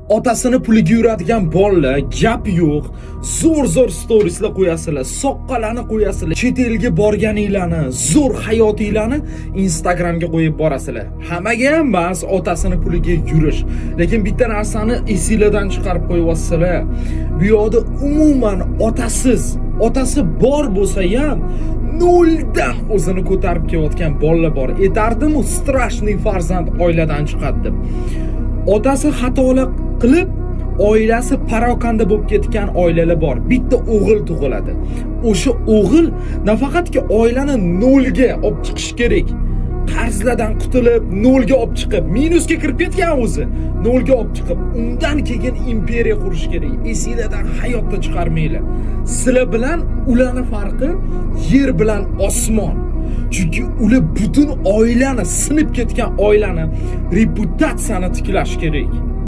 Otasini puliga yuradigan bolalar, gap yo'q. Zo'r storieslar qo'yasizlar, soqqalarni qo'yasizlar. Chet elga borganinglarni, zo'r hayotinglarni Instagramga qo'yib borasizlar. Hammaga ham emas, otasini puliga yurish. Lekin bitta narsani esingizdan chiqarib qo'yasizlar. Bu yoqda umuman otasi bor bo'lsa ham noldan o'zini ko'tarib kelayotgan bolalar bor. Aytardim-u, strashniy farzand oiladan chiqadi deb. Otasi xatolik qilib, oilasi parokanda bo'lib ketgan oilalar bor. Bitta o'g'il tug'iladi. O'sha o'g'il nafaqatki oilani nolga olib chiqish kerak. Qarzlardan qutulib, nolga olib chiqib, minusga kirib ketgan o'zi. Nolga olib chiqib, undan keyin imperiya qurish kerak. Esingizdan hayotda chiqarmanglar. Sizlar bilan ularning farqi yer bilan osmon. Chunki ular butun oilani, sinib ketgan oilani reputatsiyani tiklash kerak.